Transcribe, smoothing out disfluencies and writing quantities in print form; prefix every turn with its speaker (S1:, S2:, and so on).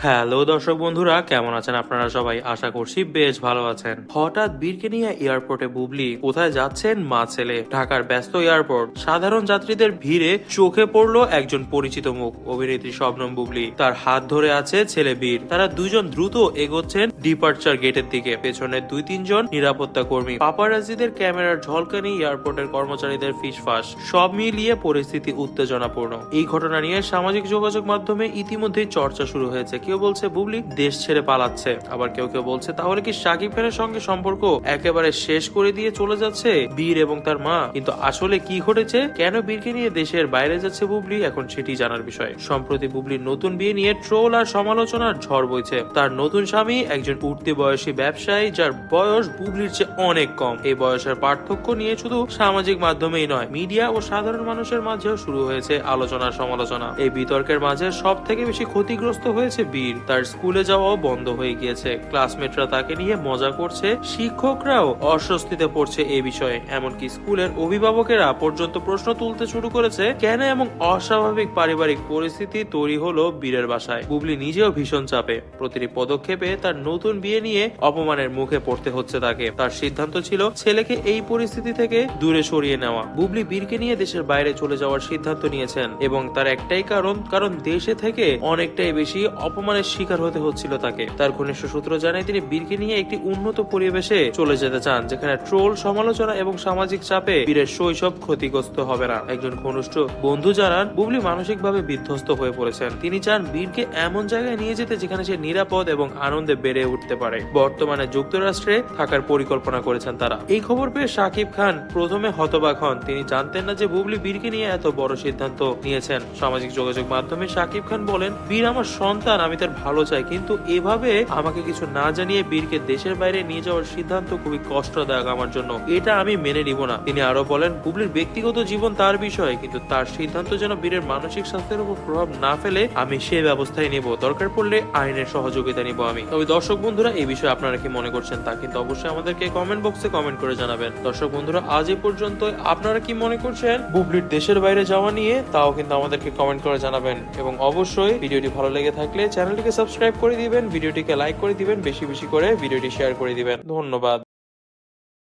S1: Hello দর্শক বন্ধুরা, কেমন আছেন আপনারা সবাই? আশা করছি বেশ ভালো আছেন। হঠাৎ বীরকে নিয়ে এয়ারপোর্টে বুবলি কোথায় যাচ্ছেন মা ছেলে। ঢাকার ব্যস্ত এয়ারপোর্ট, সাধারণ যাত্রীদের ভিড়ে চোখে পড়লো একজন পরিচিত মুখ, অভিনেত্রী শবনম বুবলি। তার হাত ধরে আছে ছেলে বীর। তারা দুজন দ্রুত এগোচ্ছেন ডিপার্চার গেটের দিকে। পেছনে 2-3 জন নিরাপত্তা কর্মী, পাপারাজিদের ক্যামেরার ঝলকানি, এয়ারপোর্টের কর্মচারীদের ফিসফাস, সব মিলিয়ে পরিস্থিতি উত্তেজনাপূর্ণ। এই ঘটনা নিয়ে সামাজিক যোগাযোগ মাধ্যমে ইতিমধ্যেই চর্চা শুরু হয়েছে। কেউ বলছে বুবলি দেশ ছেড়ে পালাচ্ছে, আবার কেউ কেউ বলছে তাহলে কি শাকিব খানের সঙ্গে সম্পর্ক একেবারে শেষ করে দিয়ে চলে যাচ্ছে বীর এবং তার মা। কিন্তু আসলে কি ঘটেছে, কেন বীরকে নিয়ে দেশের বাইরে যাচ্ছে বুবলি, এখন সেটি জানার বিষয়। সম্প্রতি বুবলির নতুন বিয়ে নিয়ে ট্রোল আর সমালোচনার ঝড় বইছে। তার নতুন স্বামী একজন উঠতি বয়সী ব্যবসায়ী, যার বয়স বুবলির চেয়ে অনেক কম। এই বয়সের পার্থক্য নিয়ে শুধু সামাজিক মাধ্যমেই নয়, মিডিয়া ও সাধারণ মানুষের মাঝেও শুরু হয়েছে আলোচনা সমালোচনা। এই বিতর্কের মাঝে সব থেকে বেশি ক্ষতিগ্রস্ত হয়েছে বীর। তার স্কুলে যাওয়াও বন্ধ হয়ে গিয়েছে, ক্লাসমেটরা তাকে নিয়ে মজা করছে, শিক্ষকরাও অস্বস্তিতে পড়ছে এই বিষয়ে। এমনকি স্কুলের অভিভাবকেরা পর্যন্ত প্রশ্ন তুলতে শুরু করেছে, কেন এমন অস্বাভাবিক পারিবারিক পরিস্থিতি তৈরি হলো বীরের বাসায়। বুবলি নিজেও ভীষণ চাপে, প্রতিটি পদক্ষেপে তার নতুন বিয়ে নিয়ে অপমানের মুখে পড়তে হচ্ছে তাকে। তার সিদ্ধান্ত ছিল ছেলেকে এই পরিস্থিতি থেকে দূরে সরিয়ে নেওয়া। বুবলি বীরকে নিয়ে দেশের বাইরে চলে যাওয়ার সিদ্ধান্ত নিয়েছেন, এবং তার একটাই কারণ দেশে থেকে অনেকটাই বেশি অপমানের শিকার হতে হচ্ছিল তাকে। তার ঘনিষ্ঠ সূত্র জানায় তিনি বীরকে নিয়ে একটি উন্নত পরিবেশে চলে যেতে চান, যেখানে ট্রোল, সমালোচনা এবং সামাজিক চাপে বীরের শৈশব ক্ষতিগ্রস্ত হবে না। একজন ঘনিষ্ঠ বন্ধু জানান বুবলি মানসিকভাবে বিধ্বস্ত হয়ে পড়েছেন। তিনি চান বীরকে এমন জায়গায় নিয়ে যেতে যেখানে সে নিরাপদ এবং আনন্দে বেড়ে উঠতে পারে। বর্তমানে যুক্তরাষ্ট্রে থাকার পরিকল্পনা করেছেন তারা। এই খবর পেয়ে শাকিব খান প্রথমে হতবাক হন। তিনি জানতেন না যে বুবলি বীরকে নিয়ে এত বড় সিদ্ধান্ত নিয়েছেন। সামাজিক যোগাযোগ মাধ্যমে শাকিব খান বলেন, বীর আমার সন্তান, আমি তার ভালো চাই, কিন্তু এভাবে আমাকে কিছু না জানিয়ে বীরকে দেশের বাইরে নিয়ে যাওয়ার সিদ্ধান্ত খুবই কষ্টদায়ক আমার জন্য, এটা আমি মেনে নিব না। তিনি আরো বলেন, বুবলির ব্যক্তিগত জীবন তার বিষয়, কিন্তু তার সিদ্ধান্ত যেন বীরের মানসিক স্বাস্থ্যের উপর প্রভাব না ফেলে আমি সেই ব্যবস্থায় নেব, দরকার পড়লে আইনের সহযোগিতা নিব আমি। তবে দর্শক বন্ধুরা, এই বিষয়ে আপনারা কি মনে করছেন তা কিন্তু অবশ্যই আমাদেরকে কমেন্ট বক্সে কমেন্ট করে জানাবেন। দর্শক বন্ধুরা, আজ এই পর্যন্ত। আপনারা কি মনে করছেন বুবলির দেশের বাইরে যাওয়া নিয়ে, তাও কিন্তু আমাদেরকে কমেন্ট করে জানাবেন। এবং অবশ্যই ভিডিওটি ভালো লেগে থাকলে চ্যানেলটিকে সাবস্ক্রাইব করে দিবেন, ভিডিওটিকে লাইক করে দিবেন, বেশি বেশি করে ভিডিওটি শেয়ার করে দিবেন। ধন্যবাদ।